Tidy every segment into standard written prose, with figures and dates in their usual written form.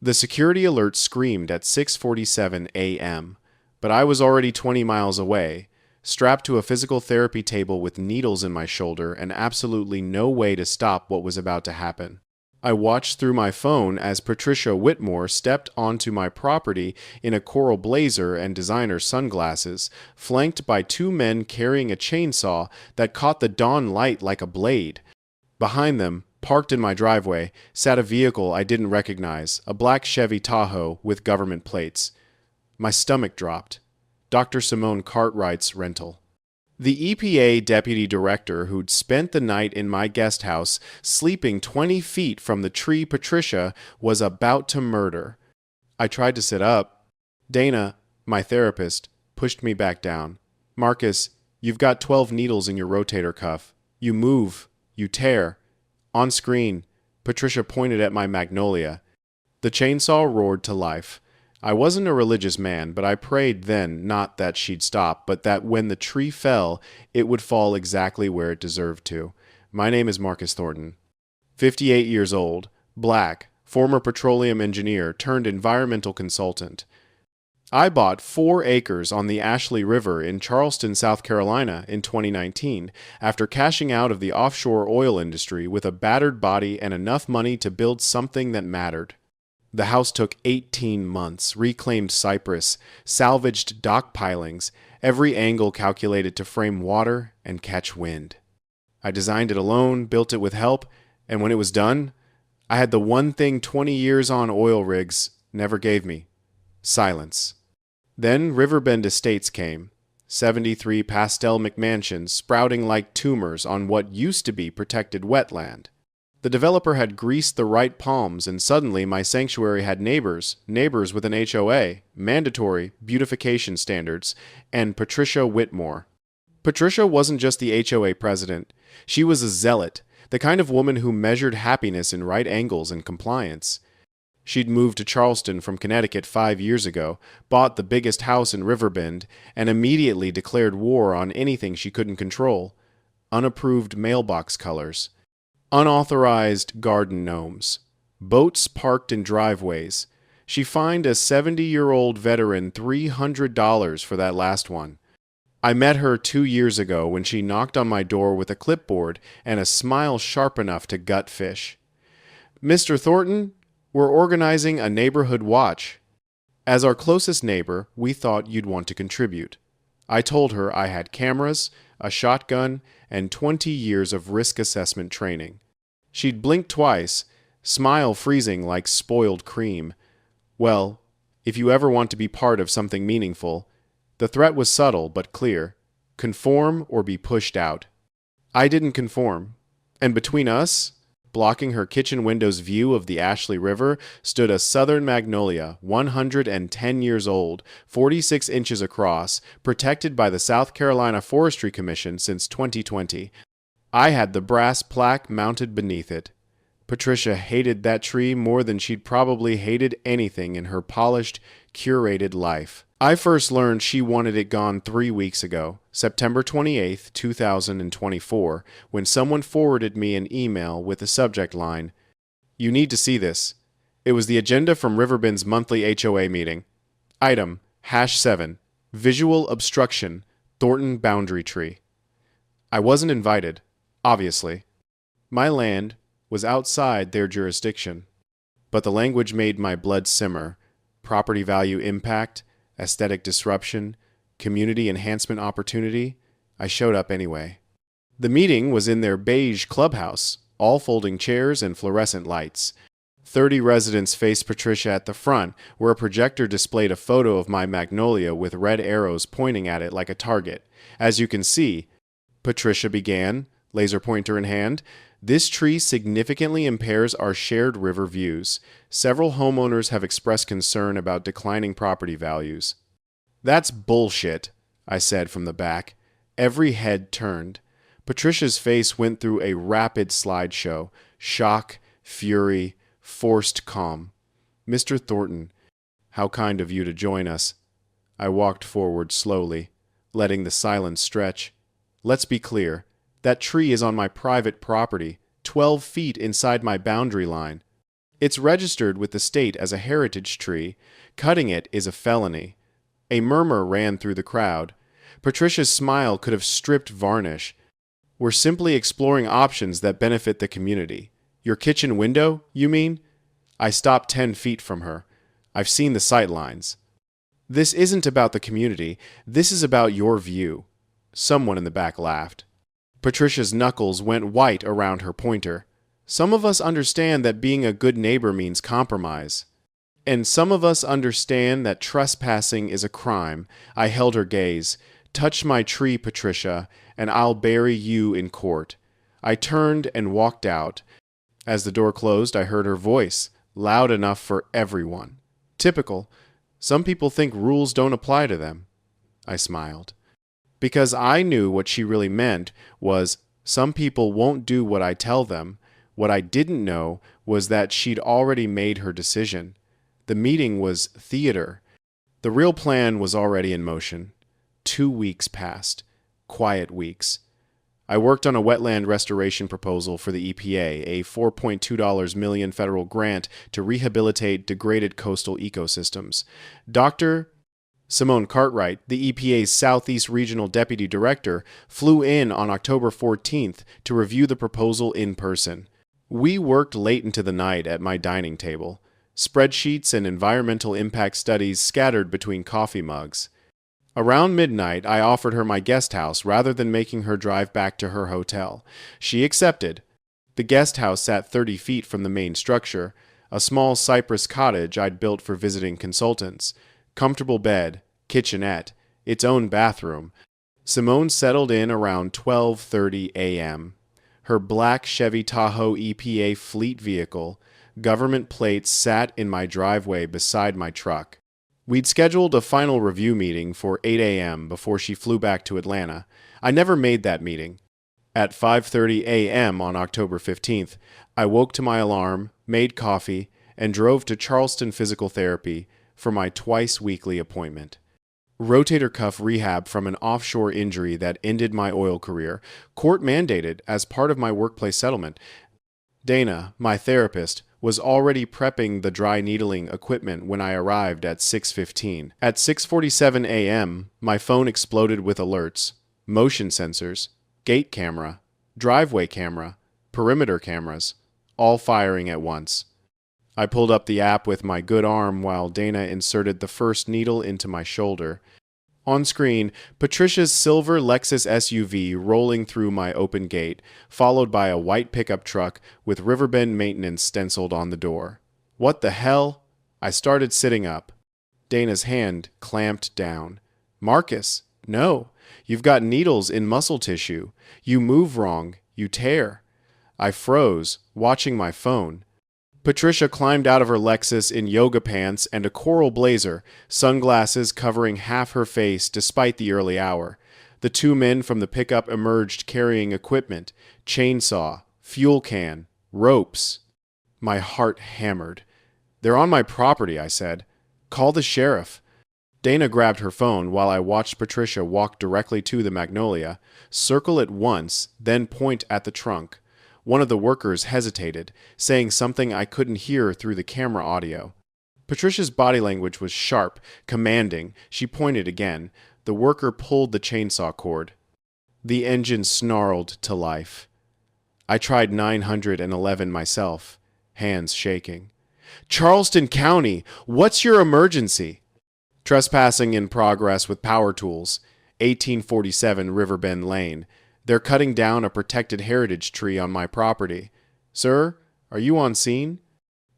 The security alert screamed at 6:47 a.m., but I was already 20 miles away, strapped to a physical therapy table with needles in my shoulder and absolutely no way to stop what was about to happen. I watched through my phone as Patricia Whitmore stepped onto my property in a coral blazer and designer sunglasses, flanked by two men carrying a chainsaw that caught the dawn light like a blade. Behind them, parked in my driveway, sat a vehicle I didn't recognize, a black Chevy Tahoe with government plates. My stomach dropped. Dr. Simone Cartwright's rental. The EPA deputy director who'd spent the night in my guest house, sleeping 20 feet from the tree Patricia was about to murder. I tried to sit up. Dana, my therapist, pushed me back down. Marcus, you've got 12 needles in your rotator cuff. You move. You tear. On screen, Patricia pointed at my magnolia. The chainsaw roared to life. I wasn't a religious man, but I prayed then not that she'd stop, but that when the tree fell, it would fall exactly where it deserved to. My name is Marcus Thornton. 58 years old, black, former petroleum engineer turned environmental consultant. I bought 4 acres on the Ashley River in Charleston, South Carolina in 2019 after cashing out of the offshore oil industry with a battered body and enough money to build something that mattered. The house took 18 months, reclaimed cypress, salvaged dock pilings, every angle calculated to frame water and catch wind. I designed it alone, built it with help, and when it was done, I had the one thing 20 years on oil rigs never gave me: silence. Then Riverbend Estates came, 73 pastel McMansions sprouting like tumors on what used to be protected wetland. The developer had greased the right palms, and suddenly my sanctuary had neighbors with an HOA, mandatory beautification standards, and Patricia Whitmore. Patricia wasn't just the HOA president. She was a zealot, the kind of woman who measured happiness in right angles and compliance. She'd moved to Charleston from Connecticut 5 years ago, bought the biggest house in Riverbend, and immediately declared war on anything she couldn't control. Unapproved mailbox colors. Unauthorized garden gnomes. Boats parked in driveways. She fined a 70-year-old veteran $300 for that last one. I met her 2 years ago when she knocked on my door with a clipboard and a smile sharp enough to gut fish. "Mr. Thornton, we're organizing a neighborhood watch. As our closest neighbor, we thought you'd want to contribute." I told her I had cameras, a shotgun, and 20 years of risk assessment training. She'd blink twice, smile freezing like spoiled cream. Well, if you ever want to be part of something meaningful, the threat was subtle but clear: conform or be pushed out. I didn't conform, and between us, blocking her kitchen window's view of the Ashley River, stood a southern magnolia, 110 years old, 46 inches across, protected by the South Carolina Forestry Commission since 2020. I had the brass plaque mounted beneath it. Patricia hated that tree more than she'd probably hated anything in her polished, curated life. I first learned she wanted it gone 3 weeks ago, September 28, 2024, when someone forwarded me an email with the subject line, "You need to see this." It was the agenda from Riverbend's monthly HOA meeting. Item, #7, Visual Obstruction, Thornton Boundary Tree. I wasn't invited, obviously. My land was outside their jurisdiction, but the language made my blood simmer. Property value impact, aesthetic disruption, community enhancement opportunity. I showed up anyway. The meeting was in their beige clubhouse, all folding chairs and fluorescent lights. 30 residents faced Patricia at the front, where a projector displayed a photo of my magnolia with red arrows pointing at it like a target. "As you can see," Patricia began, laser pointer in hand, "this tree significantly impairs our shared river views. Several homeowners have expressed concern about declining property values." "That's bullshit," I said from the back. Every head turned. Patricia's face went through a rapid slideshow: shock, fury, forced calm. "Mr. Thornton, how kind of you to join us." I walked forward slowly, letting the silence stretch. "Let's be clear. That tree is on my private property, 12 feet inside my boundary line." It's registered with the state as a heritage tree. Cutting it is a felony. A murmur ran through the crowd. Patricia's smile could have stripped varnish. We're simply exploring options that benefit the community. Your kitchen window, you mean? I stopped 10 feet from her. I've seen the sight lines. This isn't about the community. This is about your view. Someone in the back laughed. Patricia's knuckles went white around her pointer. Some of us understand that being a good neighbor means compromise. And some of us understand that trespassing is a crime. I held her gaze. Touch my tree, Patricia, and I'll bury you in court. I turned and walked out. As the door closed, I heard her voice, loud enough for everyone. Typical. Some people think rules don't apply to them. I smiled. Because I knew what she really meant was, some people won't do what I tell them. What I didn't know was that she'd already made her decision. The meeting was theater. The real plan was already in motion. 2 weeks passed. Quiet weeks. I worked on a wetland restoration proposal for the EPA, a $4.2 million federal grant to rehabilitate degraded coastal ecosystems. Dr. Simone Cartwright, the EPA's Southeast Regional Deputy Director, flew in on October 14th to review the proposal in person. We worked late into the night at my dining table, spreadsheets and environmental impact studies scattered between coffee mugs. Around midnight, I offered her my guest house rather than making her drive back to her hotel. She accepted. The guest house sat 30 feet from the main structure, a small cypress cottage I'd built for visiting consultants. Comfortable bed, kitchenette, its own bathroom. Simone settled in around 12:30 a.m. Her black Chevy Tahoe EPA fleet vehicle, government plates, sat in my driveway beside my truck. We'd scheduled a final review meeting for 8 a.m. before she flew back to Atlanta. I never made that meeting. At 5:30 a.m. on October 15th, I woke to my alarm, made coffee, and drove to Charleston Physical Therapy for my twice-weekly appointment. Rotator cuff rehab from an offshore injury that ended my oil career, court-mandated as part of my workplace settlement. Dana, my therapist, was already prepping the dry needling equipment when I arrived at 6:15. At 6:47 a.m., my phone exploded with alerts, motion sensors, gate camera, driveway camera, perimeter cameras, all firing at once. I pulled up the app with my good arm while Dana inserted the first needle into my shoulder. On screen, Patricia's silver Lexus SUV rolling through my open gate, followed by a white pickup truck with Riverbend Maintenance stenciled on the door. What the hell? I started sitting up. Dana's hand clamped down. Marcus, no. You've got needles in muscle tissue. You move wrong. You tear. I froze, watching my phone. Patricia climbed out of her Lexus in yoga pants and a coral blazer, sunglasses covering half her face despite the early hour. The two men from the pickup emerged carrying equipment, chainsaw, fuel can, ropes. My heart hammered. They're on my property, I said. Call the sheriff. Dana grabbed her phone while I watched Patricia walk directly to the Magnolia, circle it once, then point at the trunk. One of the workers hesitated, saying something I couldn't hear through the camera audio. Patricia's body language was sharp, commanding. She pointed again. The worker pulled the chainsaw cord. The engine snarled to life. I tried 911 myself, hands shaking. Charleston County, what's your emergency? Trespassing in progress with power tools. 1847 Riverbend Lane. They're cutting down a protected heritage tree on my property. Sir, are you on scene?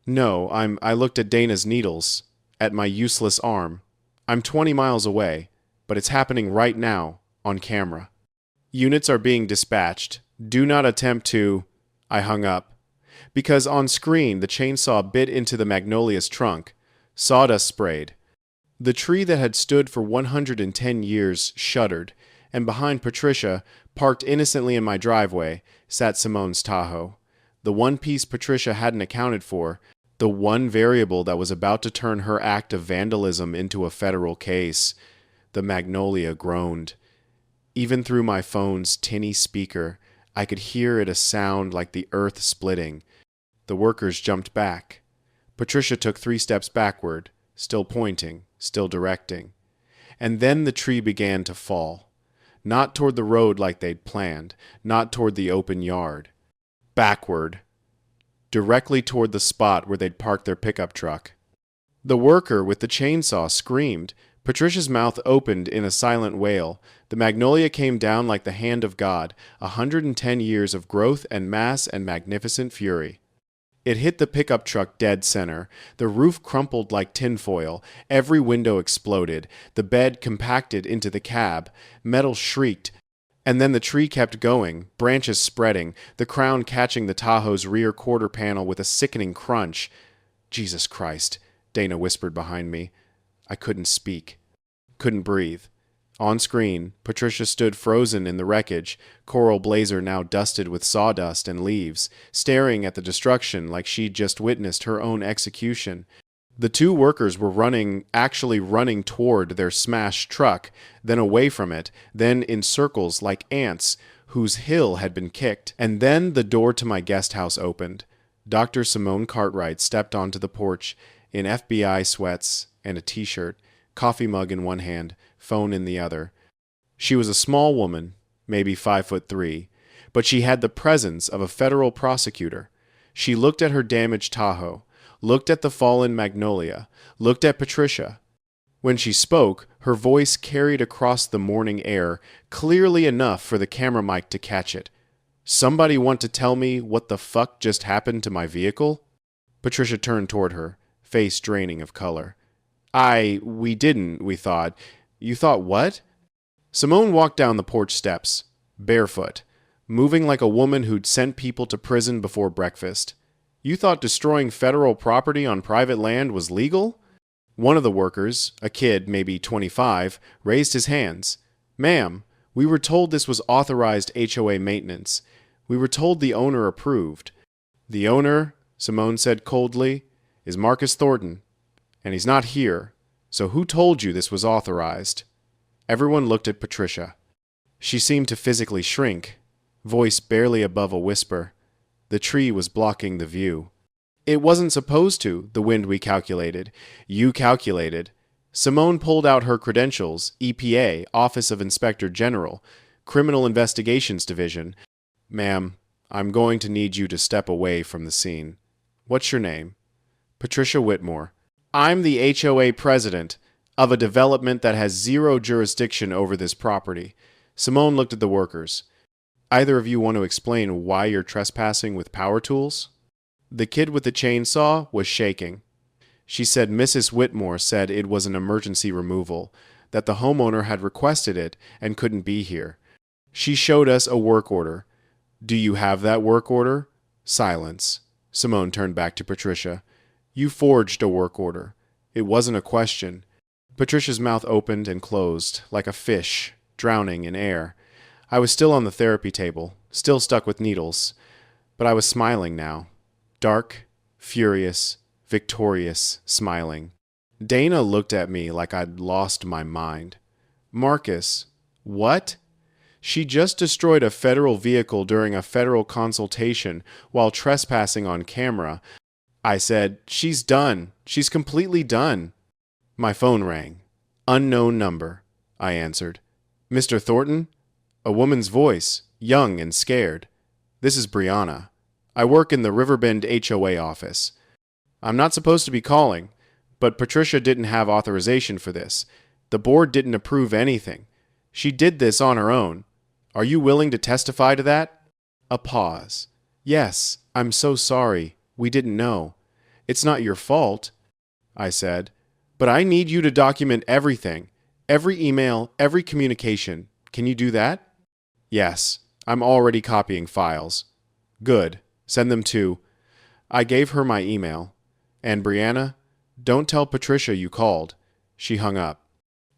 No, I looked at Dana's needles, at my useless arm. I'm 20 miles away, but it's happening right now, on camera. Units are being dispatched. Do not attempt to... I hung up. Because on screen, the chainsaw bit into the Magnolia's trunk. Sawdust sprayed. The tree that had stood for 110 years shuddered, and behind Patricia, parked innocently in my driveway, sat Simone's Tahoe. The one piece Patricia hadn't accounted for, the one variable that was about to turn her act of vandalism into a federal case. The Magnolia groaned. Even through my phone's tinny speaker, I could hear it a sound like the earth splitting. The workers jumped back. Patricia took 3 steps backward, still pointing, still directing. And then the tree began to fall. Not toward the road like they'd planned, not toward the open yard. Backward. Directly toward the spot where they'd parked their pickup truck. The worker with the chainsaw screamed. Patricia's mouth opened in a silent wail. The magnolia came down like the hand of God, 110 years of growth and mass and magnificent fury. It hit the pickup truck dead center. The roof crumpled like tinfoil. Every window exploded. The bed compacted into the cab. Metal shrieked. And then the tree kept going, branches spreading, the crown catching the Tahoe's rear quarter panel with a sickening crunch. Jesus Christ, Dana whispered behind me. I couldn't speak. Couldn't breathe. On screen, Patricia stood frozen in the wreckage, coral blazer now dusted with sawdust and leaves, staring at the destruction like she'd just witnessed her own execution. The 2 workers were actually running toward their smashed truck, then away from it, then in circles like ants whose hill had been kicked. And then the door to my guest house opened. Dr. Simone Cartwright stepped onto the porch in FBI sweats and a t-shirt, coffee mug in one hand, phone in the other. She was a small woman, maybe 5'3", but she had the presence of a federal prosecutor. She looked at her damaged Tahoe, looked at the fallen magnolia, looked at Patricia. When she spoke, her voice carried across the morning air, clearly enough for the camera mic to catch it. Somebody want to tell me what the fuck just happened to my vehicle? Patricia turned toward her, face draining of color. We didn't, we thought. You thought what? Simone walked down the porch steps, barefoot, moving like a woman who'd sent people to prison before breakfast. You thought destroying federal property on private land was legal? One of the workers, a kid, maybe 25, raised his hands. Ma'am, we were told this was authorized HOA maintenance. We were told the owner approved. The owner, Simone said coldly, is Marcus Thornton, and he's not here. So who told you this was authorized? Everyone looked at Patricia. She seemed to physically shrink, voice barely above a whisper. The tree was blocking the view. It wasn't supposed to, the wind we calculated. You calculated. Simone pulled out her credentials, EPA, Office of Inspector General, Criminal Investigations Division. Ma'am, I'm going to need you to step away from the scene. What's your name? Patricia Whitmore. I'm the HOA president of a development that has 0 jurisdiction over this property. Simone looked at the workers. Either of you want to explain why you're trespassing with power tools? The kid with the chainsaw was shaking. She said Mrs. Whitmore said it was an emergency removal, that the homeowner had requested it and couldn't be here. She showed us a work order. Do you have that work order? Silence. Simone turned back to Patricia. You forged a work order. It wasn't a question. Patricia's mouth opened and closed, like a fish, drowning in air. I was still on the therapy table, still stuck with needles, but I was smiling now. Dark, furious, victorious, smiling. Dana looked at me like I'd lost my mind. Marcus, what? She just destroyed a federal vehicle during a federal consultation while trespassing on camera. I said, she's done. She's completely done. My phone rang. Unknown number, I answered. Mr. Thornton? A woman's voice, young and scared. This is Brianna. I work in the Riverbend HOA office. I'm not supposed to be calling, but Patricia didn't have authorization for this. The board didn't approve anything. She did this on her own. Are you willing to testify to that? A pause. Yes, I'm so sorry. We didn't know. It's not your fault, I said. But I need you to document everything. Every email, every communication. Can you do that? Yes, I'm already copying files. Good. Send them to... I gave her my email. And Brianna, don't tell Patricia you called. She hung up.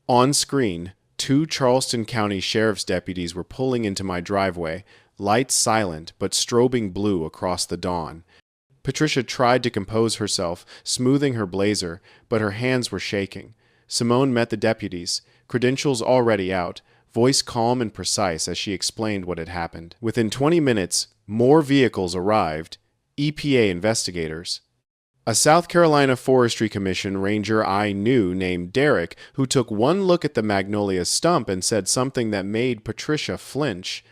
On screen, 2 Charleston County Sheriff's deputies were pulling into my driveway, lights silent but strobing blue across the dawn. Patricia tried to compose herself, smoothing her blazer, but her hands were shaking. Simone met the deputies, credentials already out, voice calm and precise as she explained what had happened. Within 20 minutes, more vehicles arrived, EPA investigators. A South Carolina Forestry Commission ranger I knew named Derek, who took one look at the magnolia stump and said something that made Patricia flinch.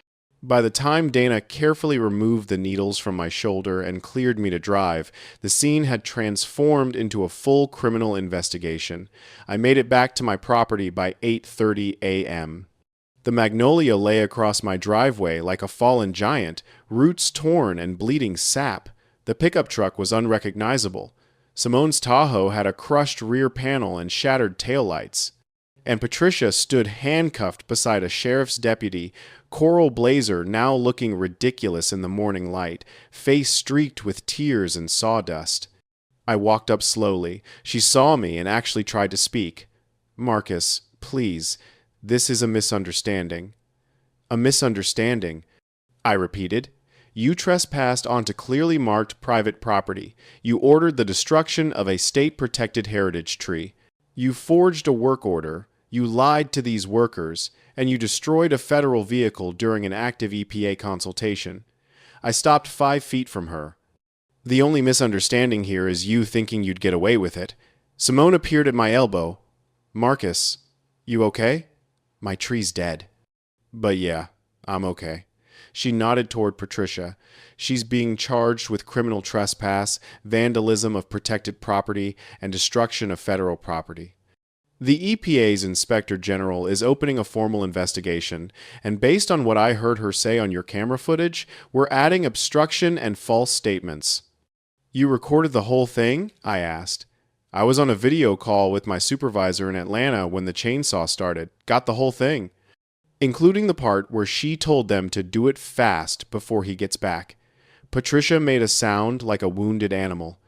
By the time Dana carefully removed the needles from my shoulder and cleared me to drive, the scene had transformed into a full criminal investigation. I made it back to my property by 8:30 a.m. The magnolia lay across my driveway like a fallen giant, roots torn and bleeding sap. The pickup truck was unrecognizable. Simone's Tahoe had a crushed rear panel and shattered taillights. And Patricia stood handcuffed beside a sheriff's deputy, coral blazer now looking ridiculous in the morning light, face streaked with tears and sawdust. I walked up slowly. She saw me and actually tried to speak. "Marcus, please, this is a misunderstanding." "A misunderstanding," I repeated. "You trespassed onto clearly marked private property. You ordered the destruction of a state-protected heritage tree. You forged a work order. You lied to these workers, and you destroyed a federal vehicle during an active EPA consultation." I stopped 5 feet from her. "The only misunderstanding here is you thinking you'd get away with it." Simone appeared at my elbow. "Marcus, you okay?" "My tree's dead." "But yeah, I'm okay." She nodded toward Patricia. "She's being charged with criminal trespass, vandalism of protected property, and destruction of federal property. The EPA's Inspector General is opening a formal investigation, and based on what I heard her say on your camera footage, we're adding obstruction and false statements." "You recorded the whole thing?" I asked. "I was on a video call with my supervisor in Atlanta when the chainsaw started. Got the whole thing, including the part where she told them to do it fast before he gets back." Patricia made a sound like a wounded animal.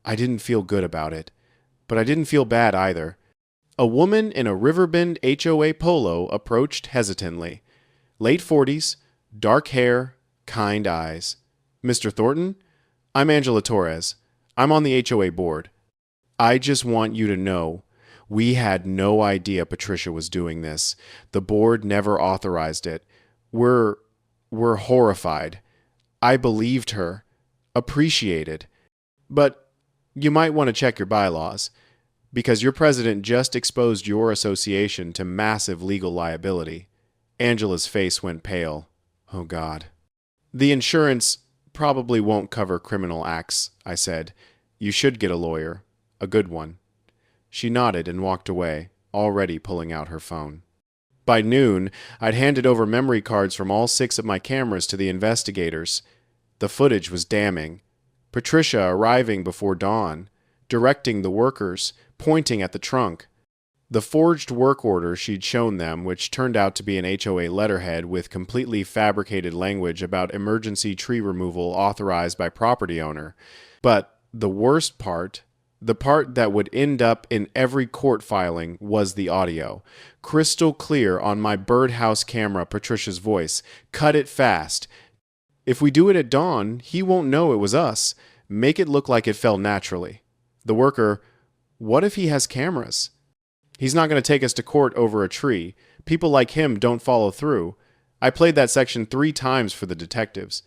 I didn't feel good about it, but I didn't feel bad either. A woman in a Riverbend HOA polo approached hesitantly. Late 40s, dark hair, kind eyes. "Mr. Thornton? I'm Angela Torres. I'm on the HOA board. I just want you to know, we had no idea Patricia was doing this. The board never authorized it. We're horrified. I believed her. Appreciated. But you might want to check your bylaws, because your president just exposed your association to massive legal liability." Angela's face went pale. "Oh, God." "The insurance probably won't cover criminal acts," I said. "You should get a lawyer. A good one." She nodded and walked away, already pulling out her phone. By noon, I'd handed over memory cards from all 6 of my cameras to the investigators. The footage was damning. Patricia arriving before dawn, directing the workers, pointing at the trunk. The forged work order she'd shown them, which turned out to be an HOA letterhead with completely fabricated language about emergency tree removal authorized by property owner. But the worst part, the part that would end up in every court filing, was the audio. Crystal clear on my birdhouse camera, Patricia's voice. "Cut it fast. If we do it at dawn, he won't know it was us. Make it look like it fell naturally." The worker: "What if he has cameras? He's not going to take us to court over a tree. People like him don't follow through." I played that section 3 times for the detectives.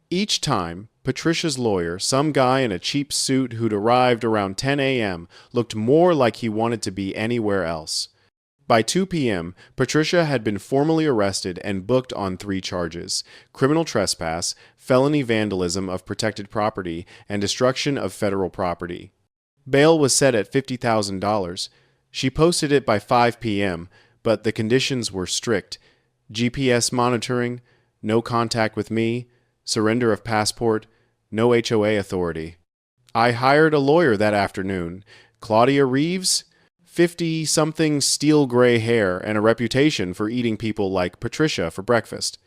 Each time, Patricia's lawyer, some guy in a cheap suit who'd arrived around 10 a.m., looked more like he wanted to be anywhere else. By 2 p.m., Patricia had been formally arrested and booked on 3 charges: criminal trespass, felony vandalism of protected property, and destruction of federal property. Bail was set at $50,000. She posted it by 5 p.m., but the conditions were strict: GPS monitoring, no contact with me, surrender of passport, no HOA authority. I hired a lawyer that afternoon, Claudia Reeves, 50-something steel gray hair and a reputation for eating people like Patricia for breakfast.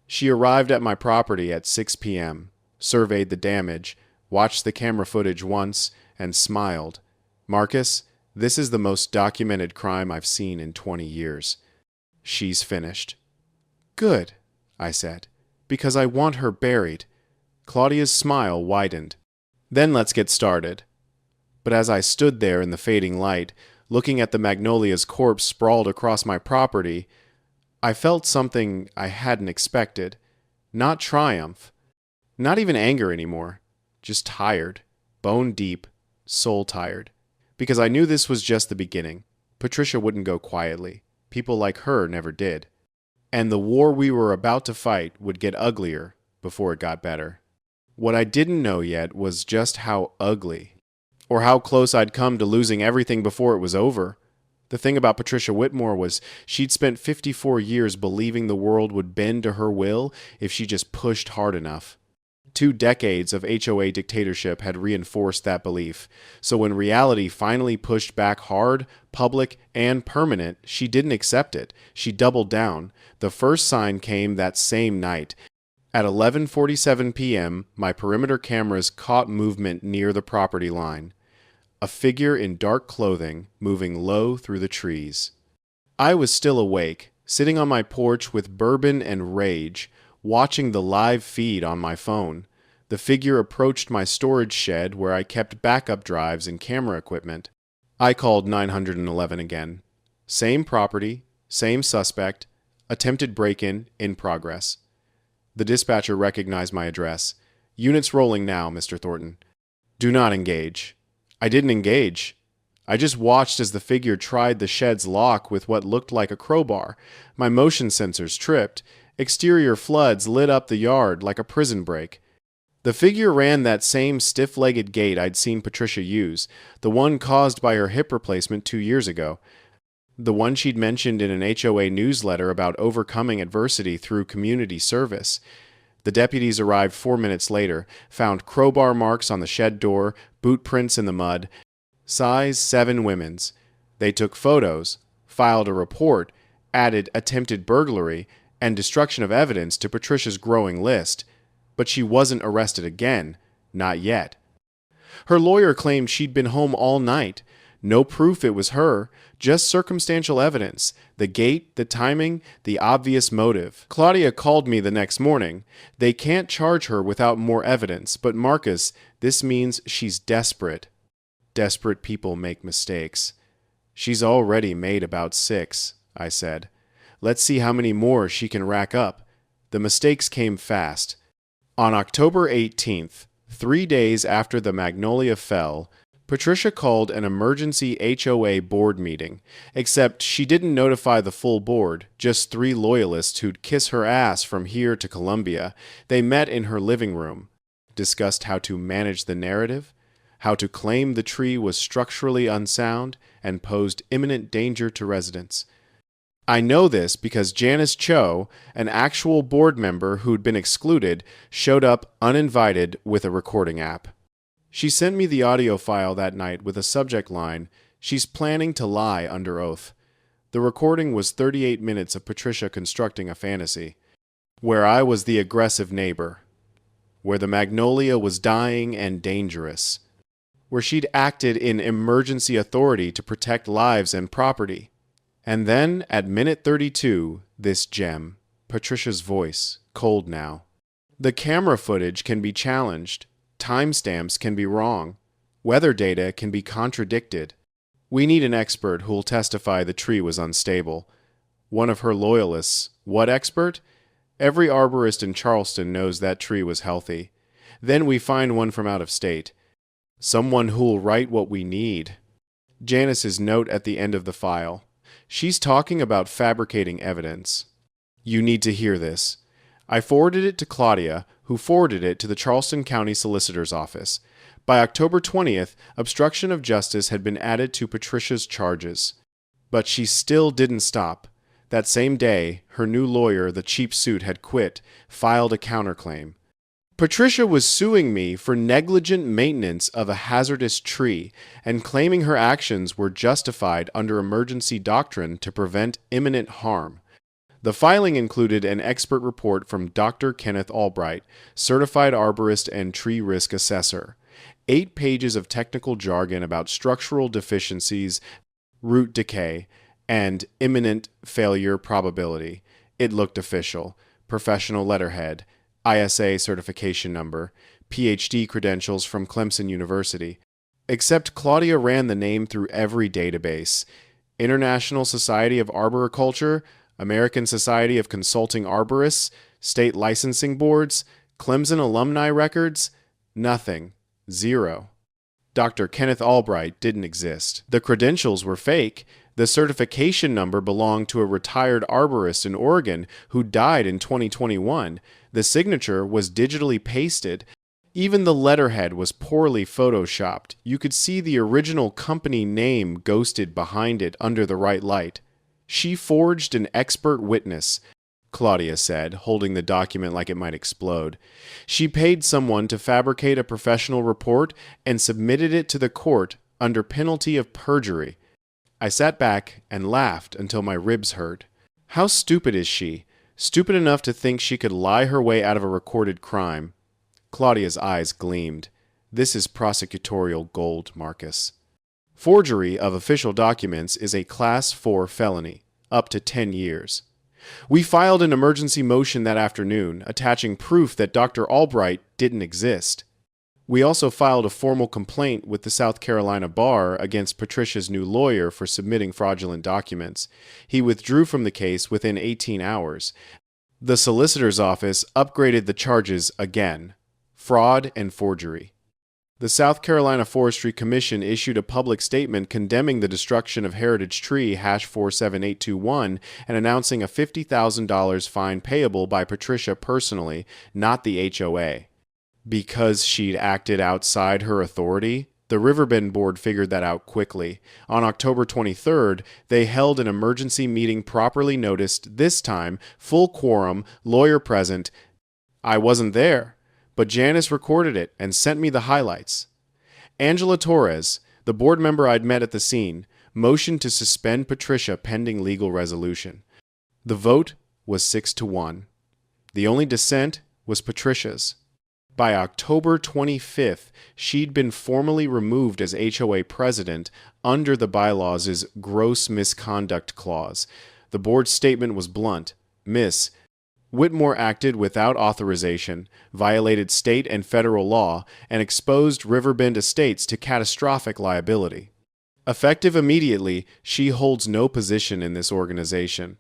She arrived at my property at 6 p.m., surveyed the damage, watched the camera footage once, and smiled. "Marcus, this is the most documented crime I've seen in 20 years. She's finished." "Good," I said, "because I want her buried." Claudia's smile widened. "Then let's get started." But as I stood there in the fading light, looking at the magnolia's corpse sprawled across my property, I felt something I hadn't expected. Not triumph. Not even anger anymore. Just tired. bone deep, soul tired. Because I knew this was just the beginning. Patricia wouldn't go quietly. People like her never did. And the war we were about to fight would get uglier before it got better. What I didn't know yet was just how ugly, or how close I'd come to losing everything before it was over. The thing about Patricia Whitmore was she'd spent 54 years believing the world would bend to her will if she just pushed hard enough. 2 decades of HOA dictatorship had reinforced that belief, so when reality finally pushed back hard, public, and permanent, she didn't accept it. She doubled down. The first sign came that same night. At 11:47 p.m., my perimeter cameras caught movement near the property line. A figure in dark clothing moving low through the trees. I was still awake, sitting on my porch with bourbon and rage, watching the live feed on my phone. The figure approached my storage shed where I kept backup drives and camera equipment. I called 911 again. Same property, same suspect, attempted break-in in progress. The dispatcher recognized my address. Units rolling now, Mr. Thornton. Do not engage. I didn't engage. I just watched as the figure tried the shed's lock with what looked like a crowbar. My motion sensors tripped. Exterior floods lit up the yard like a prison break. The figure ran that same stiff-legged gait I'd seen Patricia use, the one caused by her hip replacement 2 years ago. The one she'd mentioned in an HOA newsletter about overcoming adversity through community service. The deputies arrived 4 minutes later, found crowbar marks on the shed door, boot prints in the mud. Size 7 women's. They took photos, filed a report, added attempted burglary, and destruction of evidence to Patricia's growing list. But she wasn't arrested again. Not yet. Her lawyer claimed she'd been home all night. No proof it was her, just circumstantial evidence, the gait, the timing, the obvious motive. Claudia called me the next morning. They can't charge her without more evidence, but Marcus, this means she's desperate. Desperate people make mistakes. She's already made about 6, I said. Let's see how many more she can rack up. The mistakes came fast. On October 18th, 3 days after the magnolia fell, Patricia called an emergency HOA board meeting, except she didn't notify the full board, just 3 loyalists who'd kiss her ass from here to Columbia. They met in her living room, discussed how to manage the narrative, how to claim the tree was structurally unsound and posed imminent danger to residents. I know this because Janice Cho, an actual board member who'd been excluded, showed up uninvited with a recording app. She sent me the audio file that night with a subject line, "She's planning to lie under oath." The recording was 38 minutes of Patricia constructing a fantasy, where I was the aggressive neighbor, where the magnolia was dying and dangerous, where she'd acted in emergency authority to protect lives and property. And then, at minute 32, this gem, Patricia's voice, cold now. The camera footage can be challenged. Timestamps can be wrong. Weather data can be contradicted. We need an expert who'll testify the tree was unstable. One of her loyalists. What expert? Every arborist in Charleston knows that tree was healthy. Then we find one from out of state. Someone who'll write what we need. Janice's note at the end of the file. She's talking about fabricating evidence. You need to hear this. I forwarded it to Claudia, who forwarded it to the Charleston County Solicitor's Office. By October 20th, obstruction of justice had been added to Patricia's charges. But she still didn't stop. That same day, her new lawyer, the cheap suit, had quit, filed a counterclaim. Patricia was suing me for negligent maintenance of a hazardous tree and claiming her actions were justified under emergency doctrine to prevent imminent harm. The filing included an expert report from Dr. Kenneth Albright, certified arborist and tree risk assessor, 8 pages of technical jargon about structural deficiencies, root decay, and imminent failure probability. It looked official. Professional letterhead, ISA certification number, PhD credentials from Clemson University. Except Claudia ran the name through every database. International Society of Arboriculture, American Society of Consulting Arborists, state licensing boards, Clemson alumni records, nothing. 0. Dr. Kenneth Albright didn't exist. The credentials were fake. The certification number belonged to a retired arborist in Oregon who died in 2021. The signature was digitally pasted. Even the letterhead was poorly photoshopped. You could see the original company name ghosted behind it under the right light. She forged an expert witness, Claudia said, holding the document like it might explode. She paid someone to fabricate a professional report and submitted it to the court under penalty of perjury. I sat back and laughed until my ribs hurt. How stupid is she? Stupid enough to think she could lie her way out of a recorded crime. Claudia's eyes gleamed. This is prosecutorial gold, Marcus. Forgery of official documents is a Class 4 felony, up to 10 years. We filed an emergency motion that afternoon, attaching proof that Dr. Albright didn't exist. We also filed a formal complaint with the South Carolina Bar against Patricia's new lawyer for submitting fraudulent documents. He withdrew from the case within 18 hours. The solicitor's office upgraded the charges again: fraud and forgery. The South Carolina Forestry Commission issued a public statement condemning the destruction of heritage tree #47821 and announcing a $50,000 fine payable by Patricia personally, not the HOA. Because she'd acted outside her authority? The Riverbend Board figured that out quickly. On October 23rd, they held an emergency meeting properly noticed, this time, full quorum, lawyer present. I wasn't there, but Janice recorded it and sent me the highlights. Angela Torres, the board member I'd met at the scene, motioned to suspend Patricia pending legal resolution. The vote was 6-1. The only dissent was Patricia's. By October 25th, she'd been formally removed as HOA president under the bylaws' gross misconduct clause. The board's statement was blunt. Miss Whitmore acted without authorization, violated state and federal law, and exposed Riverbend Estates to catastrophic liability. Effective immediately, she holds no position in this organization.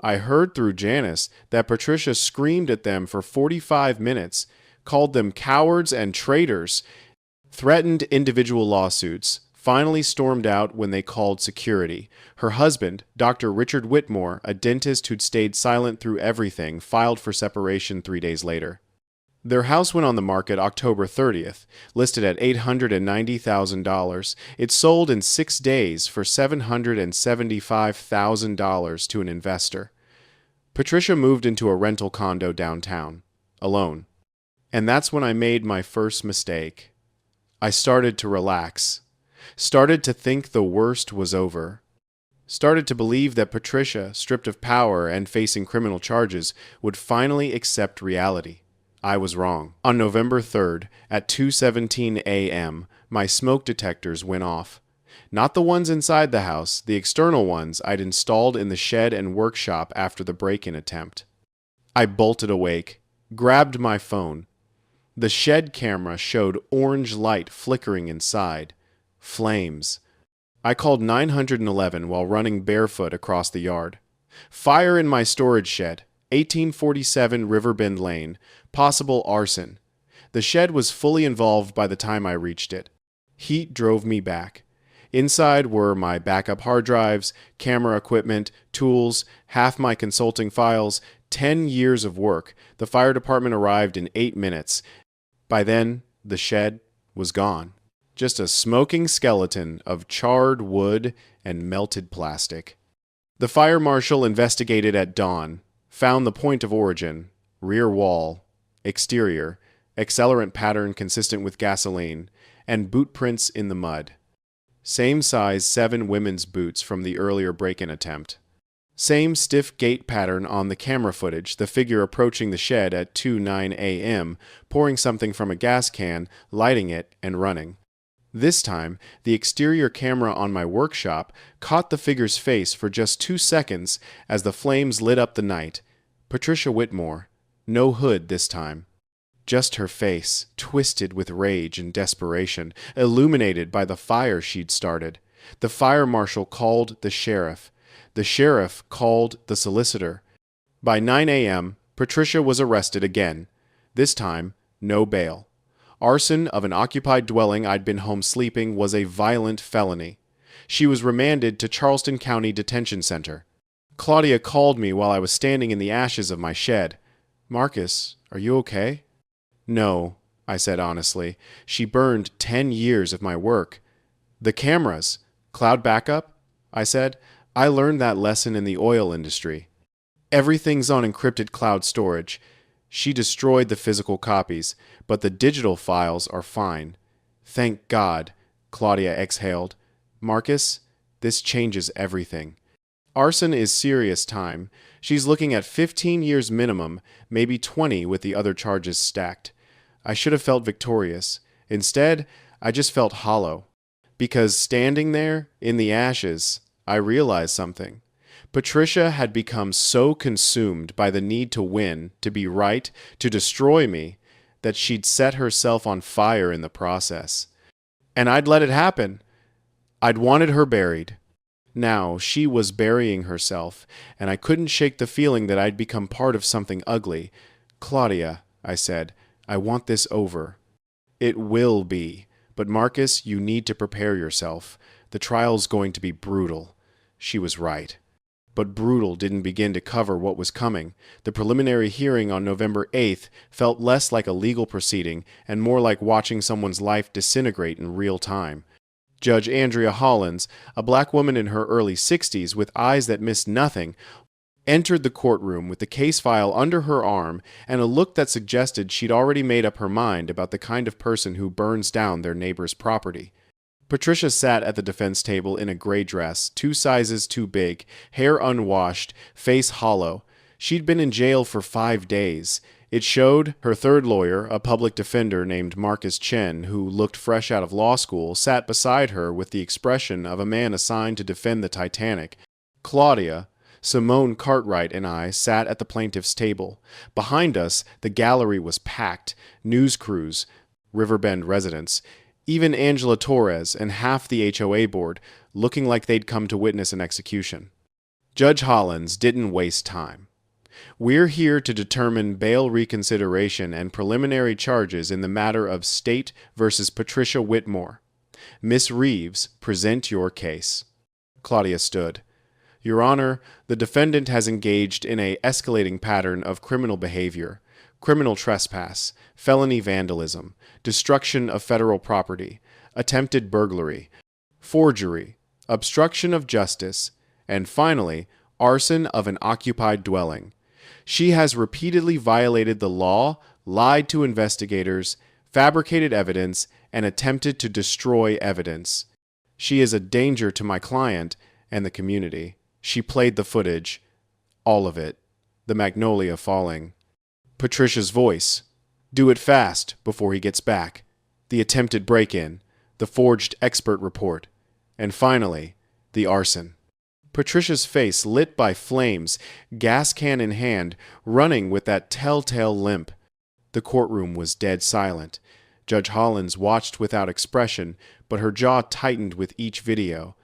I heard through Janice that Patricia screamed at them for 45 minutes, called them cowards and traitors, threatened individual lawsuits, finally stormed out when they called security. Her husband, Dr. Richard Whitmore, a dentist who'd stayed silent through everything, filed for separation 3 days later. Their house went on the market October 30th, listed at $890,000. It sold in 6 days for $775,000 to an investor. Patricia moved into a rental condo downtown, alone. And that's when I made my first mistake. I started to relax. Started to think the worst was over. Started to believe that Patricia, stripped of power and facing criminal charges, would finally accept reality. I was wrong. On November 3rd, at 2:17 a.m., my smoke detectors went off. Not the ones inside the house, the external ones I'd installed in the shed and workshop after the break-in attempt. I bolted awake, grabbed my phone. The shed camera showed orange light flickering inside. Flames. I called 911 while running barefoot across the yard. Fire in my storage shed, 1847 Riverbend Lane. Possible arson. The shed was fully involved by the time I reached it. Heat drove me back. Inside were my backup hard drives, camera equipment, tools, half my consulting files, 10 years of work. The fire department arrived in 8 minutes. By then, the shed was gone. Just a smoking skeleton of charred wood and melted plastic. The fire marshal investigated at dawn, found the point of origin, rear wall, exterior, accelerant pattern consistent with gasoline, and boot prints in the mud. Same size 7 women's boots from the earlier break-in attempt. Same stiff gait pattern on the camera footage, the figure approaching the shed at 2:09 a.m., pouring something from a gas can, lighting it, and running. This time, the exterior camera on my workshop caught the figure's face for just 2 seconds as the flames lit up the night. Patricia Whitmore. No hood this time. Just her face, twisted with rage and desperation, illuminated by the fire she'd started. The fire marshal called the sheriff. The sheriff called the solicitor. By 9 a.m., Patricia was arrested again. This time, no bail. Arson of an occupied dwelling I'd been home sleeping was a violent felony. She was remanded to Charleston County Detention Center. Claudia called me while I was standing in the ashes of my shed. "Marcus, are you okay?" "No," I said honestly. "She burned 10 years of my work." "The cameras. Cloud backup?" I said. "I learned that lesson in the oil industry. Everything's on encrypted cloud storage." She destroyed the physical copies, but the digital files are fine. "Thank God," Claudia exhaled. "Marcus, this changes everything. Arson is serious time. She's looking at 15 years minimum, maybe 20 with the other charges stacked. I should have felt victorious. Instead, I just felt hollow. Because standing there, in the ashes, I realized something. Patricia had become so consumed by the need to win, to be right, to destroy me, that she'd set herself on fire in the process. And I'd let it happen. I'd wanted her buried. Now she was burying herself, and I couldn't shake the feeling that I'd become part of something ugly. "Claudia," I said, "I want this over." "It will be. But Marcus, you need to prepare yourself. The trial's going to be brutal." She was right. But brutal didn't begin to cover what was coming. The preliminary hearing on November 8th felt less like a legal proceeding and more like watching someone's life disintegrate in real time. Judge Andrea Hollins, a black woman in her early 60s with eyes that missed nothing, entered the courtroom with the case file under her arm and a look that suggested she'd already made up her mind about the kind of person who burns down their neighbor's property. Patricia sat at the defense table in a gray dress, 2 sizes too big, hair unwashed, face hollow. She'd been in jail for 5 days. It showed her third lawyer, a public defender named Marcus Chen, who looked fresh out of law school, sat beside her with the expression of a man assigned to defend the Titanic. Claudia, Simone Cartwright, and I sat at the plaintiff's table. Behind us, the gallery was packed. News crews, Riverbend residents, even Angela Torres and half the HOA board, looking like they'd come to witness an execution. Judge Hollins didn't waste time. "We're here to determine bail reconsideration and preliminary charges in the matter of State versus Patricia Whitmore. Miss Reeves, present your case." Claudia stood. "Your Honor, the defendant has engaged in an escalating pattern of criminal behavior, criminal trespass, felony vandalism, destruction of federal property, attempted burglary, forgery, obstruction of justice, and finally, arson of an occupied dwelling. She has repeatedly violated the law, lied to investigators, fabricated evidence, and attempted to destroy evidence. She is a danger to my client and the community. She played the footage, all of it, the magnolia falling." Patricia's voice. "Do it fast before he gets back. The attempted break-in, the forged expert report, and finally, the arson." Patricia's face lit by flames, gas can in hand, running with that telltale limp. The courtroom was dead silent. Judge Hollins watched without expression, but her jaw tightened with each video.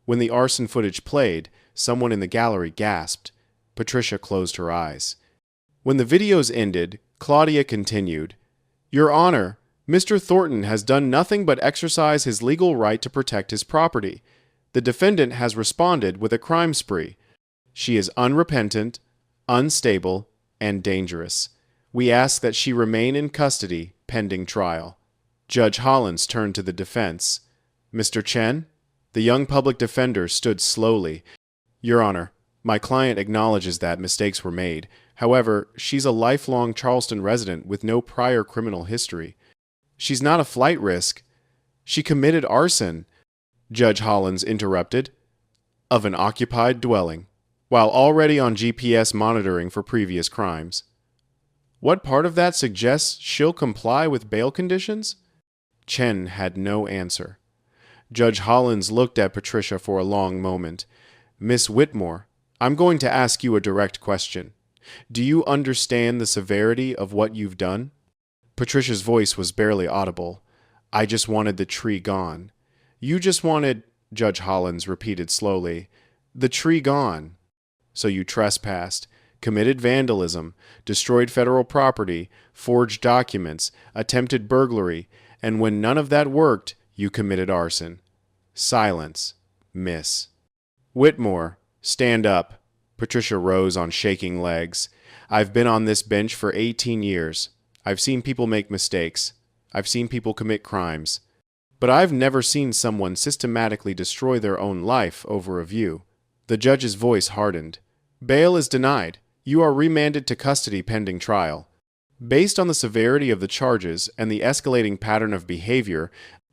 When the arson footage played, someone in the gallery gasped. Patricia closed her eyes. When the videos ended, Claudia continued, "Your Honor, Mr. Thornton has done nothing but exercise his legal right to protect his property. The defendant has responded with a crime spree. She is unrepentant, unstable, and dangerous. We ask that she remain in custody pending trial." Judge Hollins turned to the defense. "Mr. Chen?" The young public defender stood slowly. "Your Honor, my client acknowledges that mistakes were made. However, she's a lifelong Charleston resident with no prior criminal history. She's not a flight risk. She committed arson," Judge Hollins interrupted, "of an occupied dwelling, while already on GPS monitoring for previous crimes. What part of that suggests she'll comply with bail conditions?" Chen had no answer. Judge Hollins looked at Patricia for a long moment. "Miss Whitmore, I'm going to ask you a direct question. Do you understand the severity of what you've done?" Patricia's voice was barely audible. "I just wanted the tree gone." "You just wanted," Judge Hollins repeated slowly, "the tree gone. So you trespassed, committed vandalism, destroyed federal property, forged documents, attempted burglary, and when none of that worked, you committed arson. Silence. Miss. Whitmore, stand up. Patricia rose on shaking legs. I've been on this bench for 18 years. I've seen people make mistakes. I've seen people commit crimes. But I've never seen someone systematically destroy their own life over a view. The judge's voice hardened. Bail is denied. You are remanded to custody pending trial. Based on the severity of the charges and the escalating pattern of behavior,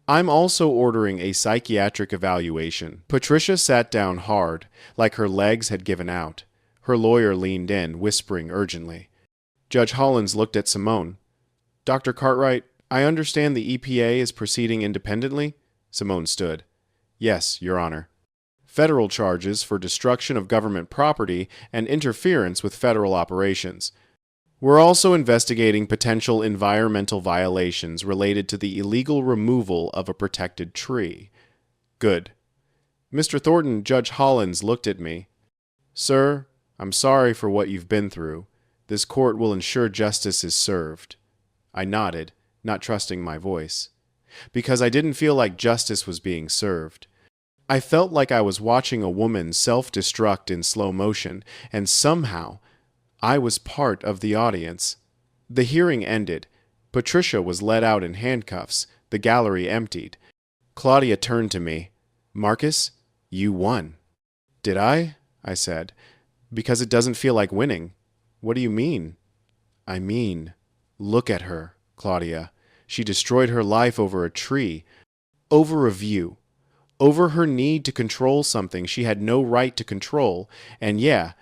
I'm also ordering a psychiatric evaluation. Patricia sat down hard, like her legs had given out. Her lawyer leaned in, whispering urgently. Judge Hollins looked at Simone. Dr. Cartwright, I understand the EPA is proceeding independently? Simone stood. Yes, Your Honor. Federal charges for destruction of government property and interference with federal operations. We're also investigating potential environmental violations related to the illegal removal of a protected tree. Good. Mr. Thornton, Judge Hollins looked at me. Sir, I'm sorry for what you've been through. This court will ensure justice is served. I nodded, not trusting my voice, because I didn't feel like justice was being served. I felt like I was watching a woman self-destruct in slow motion, and somehow I was part of the audience. The hearing ended. Patricia was led out in handcuffs. The gallery emptied. Claudia turned to me. Marcus, you won. Did I? I said. Because it doesn't feel like winning. What do you mean? I mean, look at her, Claudia. She destroyed her life over a tree, over a view, over her need to control something she had no right to control, and yeah,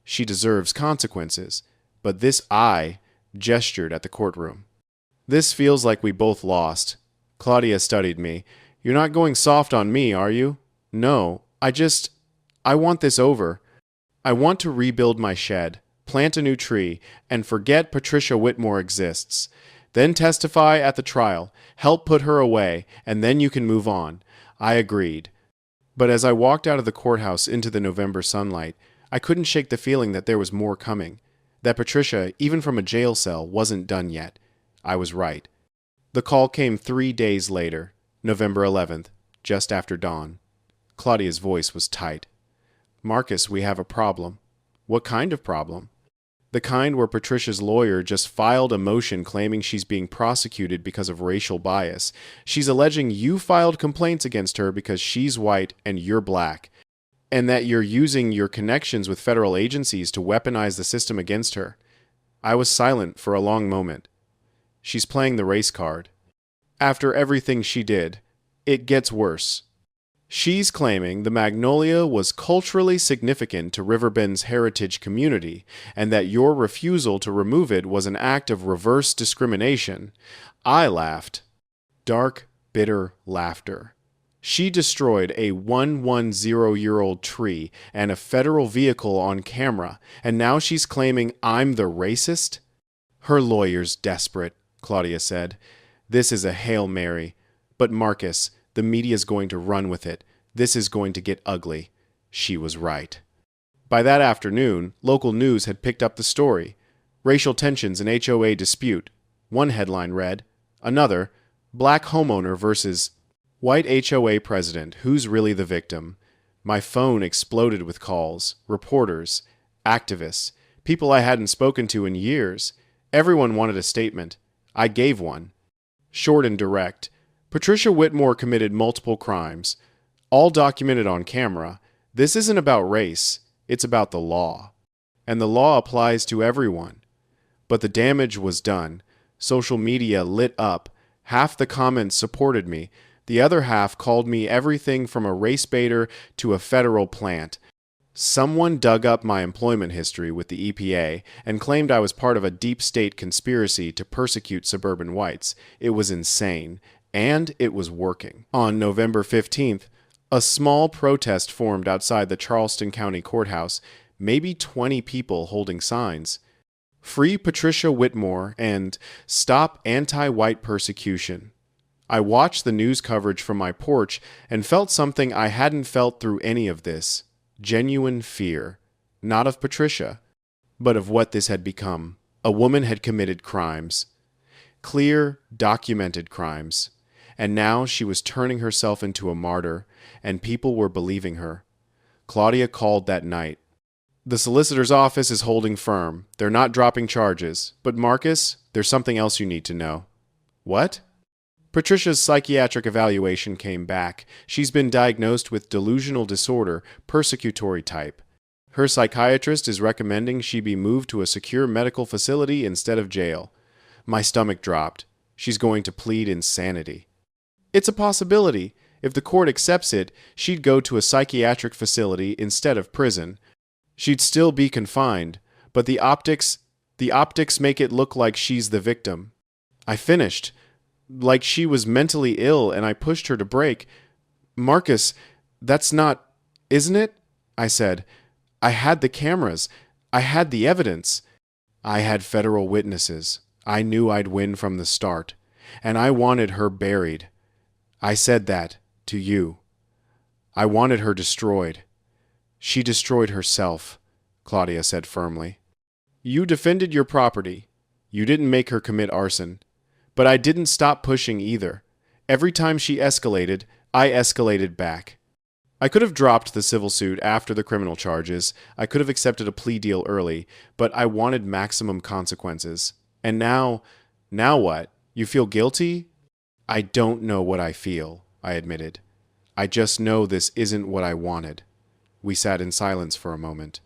she deserves consequences, but this I gestured at the courtroom. This feels like we both lost. Claudia studied me. You're not going soft on me, are you? No, I want this over. I want to rebuild my shed, plant a new tree, and forget Patricia Whitmore exists. Then testify at the trial, help put her away, and then you can move on. I agreed. But as I walked out of the courthouse into the November sunlight, I couldn't shake the feeling that there was more coming, that Patricia, even from a jail cell, wasn't done yet. I was right. The call came 3 days later, November 11th, just after dawn. Claudia's voice was tight. Marcus, we have a problem. What kind of problem? The kind where Patricia's lawyer just filed a motion claiming she's being prosecuted because of racial bias. She's alleging you filed complaints against her because she's white and you're black, and that you're using your connections with federal agencies to weaponize the system against her. I was silent for a long moment. She's playing the race card. After everything she did, it gets worse. She's claiming the magnolia was culturally significant to Riverbend's heritage community, and that your refusal to remove it was an act of reverse discrimination. I laughed. Dark, bitter laughter. She destroyed a 110-year-old tree and a federal vehicle on camera, and now she's claiming I'm the racist? Her lawyer's desperate, Claudia said. This is a Hail Mary. But Marcus, the media's going to run with it. This is going to get ugly. She was right. By that afternoon, local news had picked up the story. Racial tensions in HOA dispute. One headline read. Another, Black homeowner versus white HOA president. Who's really the victim? My phone exploded with calls. Reporters. Activists. People I hadn't spoken to in years. Everyone wanted a statement. I gave one. Short and direct. Patricia Whitmore committed multiple crimes, all documented on camera. This isn't about race, it's about the law. And the law applies to everyone. But the damage was done. Social media lit up. Half the comments supported me. The other half called me everything from a race baiter to a federal plant. Someone dug up my employment history with the EPA and claimed I was part of a deep state conspiracy to persecute suburban whites. It was insane. And it was working. On November 15th, a small protest formed outside the Charleston County Courthouse, maybe 20 people holding signs. Free Patricia Whitmore and Stop Anti-White Persecution. I watched the news coverage from my porch and felt something I hadn't felt through any of this. Genuine fear. Not of Patricia, but of what this had become. A woman had committed crimes. Clear, documented crimes. And now she was turning herself into a martyr, and people were believing her. Claudia called that night. The solicitor's office is holding firm. They're not dropping charges. But Marcus, there's something else you need to know. What? Patricia's psychiatric evaluation came back. She's been diagnosed with delusional disorder, persecutory type. Her psychiatrist is recommending she be moved to a secure medical facility instead of jail. My stomach dropped. She's going to plead insanity. It's a possibility. If the court accepts it, she'd go to a psychiatric facility instead of prison. She'd still be confined, but the optics make it look like she's the victim. I finished. Like she was mentally ill and I pushed her to break. Marcus, that's not, isn't it? I said. I had the cameras. I had the evidence. I had federal witnesses. I knew I'd win from the start. And I wanted her buried. I said that to you. I wanted her destroyed. She destroyed herself, Claudia said firmly. You defended your property. You didn't make her commit arson. But I didn't stop pushing either. Every time she escalated, I escalated back. I could have dropped the civil suit after the criminal charges. I could have accepted a plea deal early, but I wanted maximum consequences. And now what? You feel guilty? I don't know what I feel, I admitted. I just know this isn't what I wanted. We sat in silence for a moment.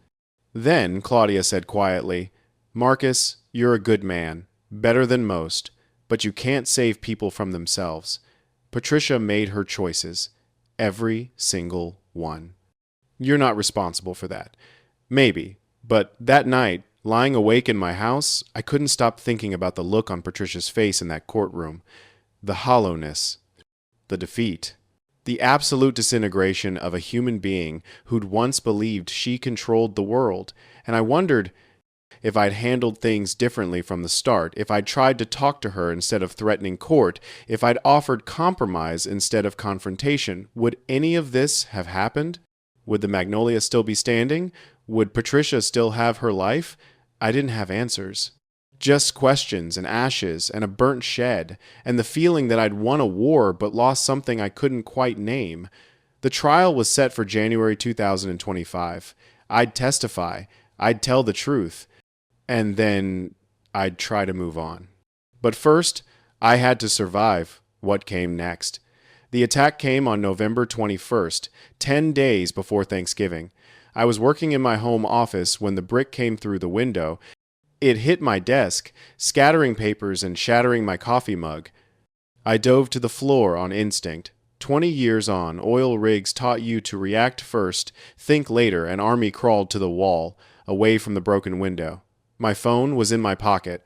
Then Claudia said quietly, Marcus, you're a good man, better than most, but you can't save people from themselves. Patricia made her choices. Every single one. You're not responsible for that. Maybe, but that night, lying awake in my house, I couldn't stop thinking about the look on Patricia's face in that courtroom. The hollowness. The defeat. The absolute disintegration of a human being who'd once believed she controlled the world. And I wondered if I'd handled things differently from the start, if I'd tried to talk to her instead of threatening court, if I'd offered compromise instead of confrontation, would any of this have happened? Would the magnolia still be standing? Would Patricia still have her life? I didn't have answers. Just questions and ashes and a burnt shed, and the feeling that I'd won a war but lost something I couldn't quite name. The trial was set for January 2025. I'd testify. I'd tell the truth. And then I'd try to move on. But first, I had to survive what came next. The attack came on November 21st, 10 days before Thanksgiving. I was working in my home office when the brick came through the window. It hit my desk, scattering papers and shattering my coffee mug. I dove to the floor on instinct. 20 years on, oil rigs taught you to react first, think later, and army crawled to the wall, away from the broken window. My phone was in my pocket.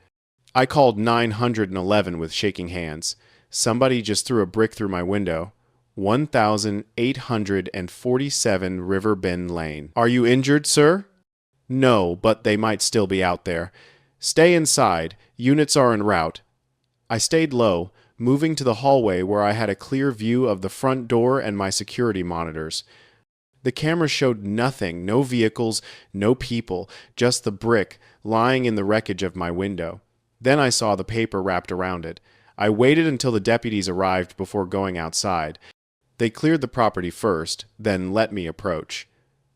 I called 911 with shaking hands. Somebody just threw a brick through my window. 1847 River Bend Lane. Are you injured, sir? No, but they might still be out there. Stay inside. Units are en route. I stayed low, moving to the hallway where I had a clear view of the front door and my security monitors. The camera showed nothing, no vehicles, no people, just the brick lying in the wreckage of my window. Then I saw the paper wrapped around it. I waited until the deputies arrived before going outside. They cleared the property first, then let me approach.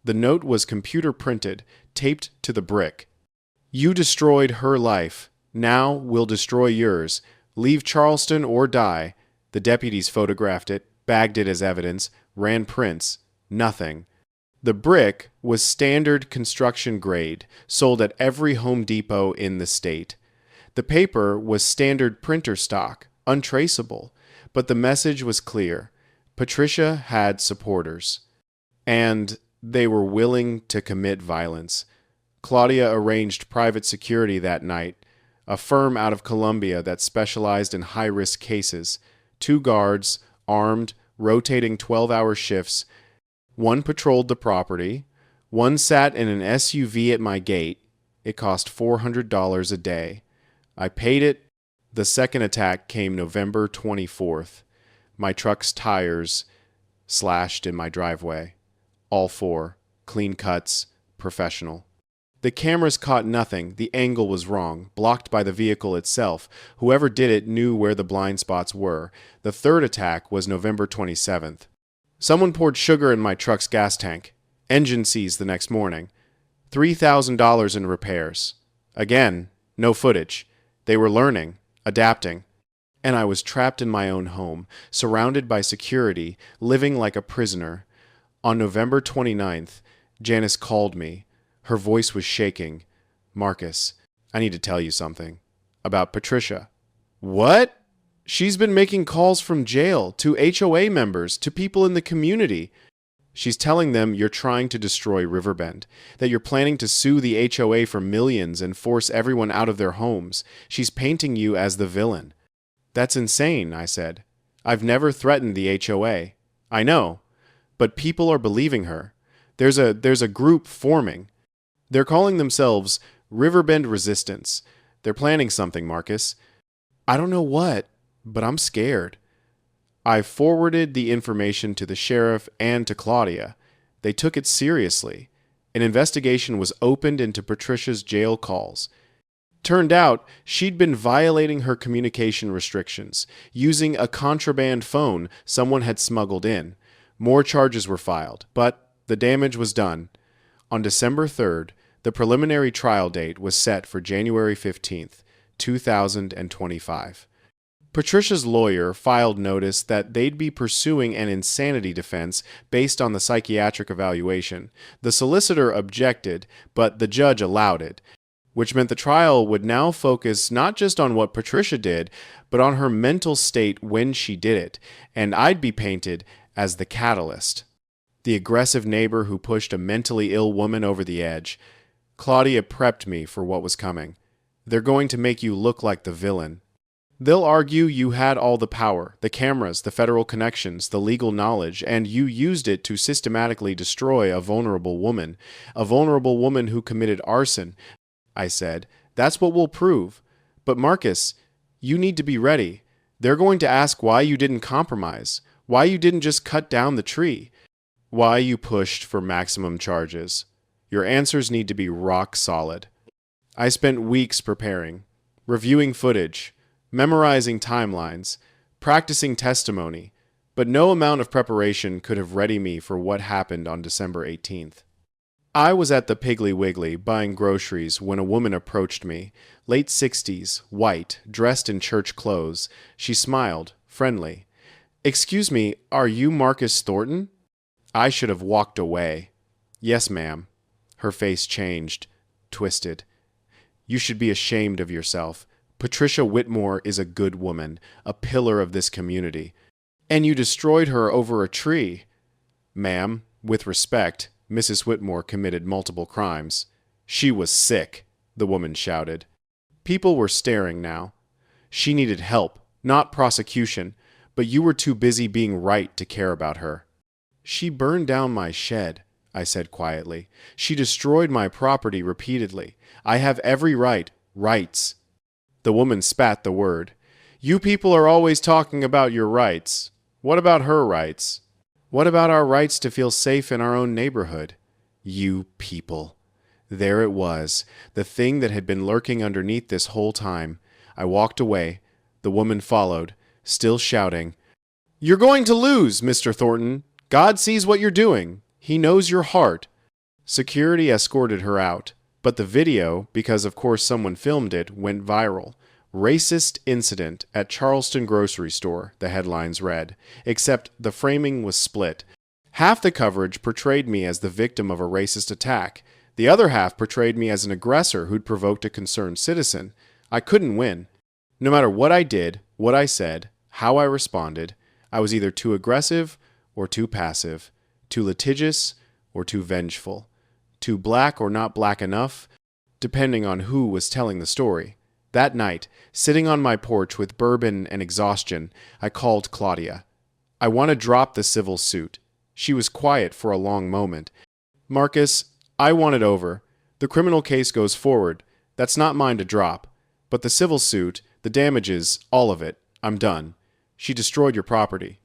The note was computer printed, taped to the brick. You destroyed her life. Now we'll destroy yours. Leave Charleston or die. The deputies photographed it, bagged it as evidence, ran prints. Nothing. The brick was standard construction grade, sold at every Home Depot in the state. The paper was standard printer stock, untraceable, but the message was clear. Patricia had supporters, and they were willing to commit violence. Claudia arranged private security that night, a firm out of Columbia that specialized in high-risk cases. 2 guards, armed, rotating 12-hour shifts. One patrolled the property. One sat in an SUV at my gate. It cost $400 a day. I paid it. The second attack came November 24th. My truck's tires slashed in my driveway. All 4. Clean cuts. Professional. The cameras caught nothing. The angle was wrong, blocked by the vehicle itself. Whoever did it knew where the blind spots were. The third attack was November 27th. Someone poured sugar in my truck's gas tank. Engine seized the next morning. $3,000 in repairs. Again, no footage. They were learning, adapting. And I was trapped in my own home, surrounded by security, living like a prisoner. On November 29th, Janice called me. Her voice was shaking. "Marcus, I need to tell you something. About Patricia." "What?" "She's been making calls from jail, to HOA members, to people in the community. She's telling them you're trying to destroy Riverbend, that you're planning to sue the HOA for millions and force everyone out of their homes. She's painting you as the villain." "That's insane," I said. "I've never threatened the HOA." "I know, but people are believing her. There's a group forming. They're calling themselves Riverbend Resistance. They're planning something, Marcus. I don't know what, but I'm scared." I forwarded the information to the sheriff and to Claudia. They took it seriously. An investigation was opened into Patricia's jail calls. Turned out she'd been violating her communication restrictions, using a contraband phone someone had smuggled in. More charges were filed, but the damage was done. On December 3rd, the preliminary trial date was set for January 15th, 2025. Patricia's lawyer filed notice that they'd be pursuing an insanity defense based on the psychiatric evaluation. The solicitor objected, but the judge allowed it, which meant the trial would now focus not just on what Patricia did, but on her mental state when she did it, and I'd be painted as the catalyst. The aggressive neighbor who pushed a mentally ill woman over the edge. Claudia prepped me for what was coming. They're going to make you look like the villain. They'll argue you had all the power, the cameras, the federal connections, the legal knowledge, and you used it to systematically destroy a vulnerable woman who committed arson. I said, "That's what we'll prove. But Marcus, you need to be ready. They're going to ask why you didn't compromise, why you didn't just cut down the tree, why you pushed for maximum charges. Your answers need to be rock solid." I spent weeks preparing, reviewing footage, memorizing timelines, practicing testimony, but no amount of preparation could have readied me for what happened on December 18th. I was at the Piggly Wiggly buying groceries when a woman approached me, late 60s, white, dressed in church clothes. She smiled, friendly. "Excuse me, are you Marcus Thornton?" I should have walked away. "Yes, ma'am." Her face changed, twisted. "You should be ashamed of yourself. Patricia Whitmore is a good woman, a pillar of this community. And you destroyed her over a tree." "Ma'am, with respect, Mrs. Whitmore committed multiple crimes." "She was sick," the woman shouted. People were staring now. She needed help, not prosecution, but you were too busy being right to care about her. "She burned down my shed," I said quietly. "She destroyed my property repeatedly. I have every rights." The woman spat the word. "You people are always talking about your rights. What about her rights? What about our rights to feel safe in our own neighborhood?" You people. There it was, the thing that had been lurking underneath this whole time. I walked away. The woman followed, still shouting, "You're going to lose, Mr. Thornton. God sees what you're doing. He knows your heart." Security escorted her out, but the video, because of course someone filmed it, went viral. "Racist incident at Charleston grocery store," the headlines read, except the framing was split. Half the coverage portrayed me as the victim of a racist attack. The other half portrayed me as an aggressor who'd provoked a concerned citizen. I couldn't win. No matter what I did, what I said, how I responded, I was either too aggressive or too passive, too litigious or too vengeful, too black or not black enough, depending on who was telling the story. That night, sitting on my porch with bourbon and exhaustion, I called Claudia. "I want to drop the civil suit." She was quiet for a long moment. "Marcus, I want it over. The criminal case goes forward. That's not mine to drop. But the civil suit, the damages, all of it, I'm done. She destroyed your property.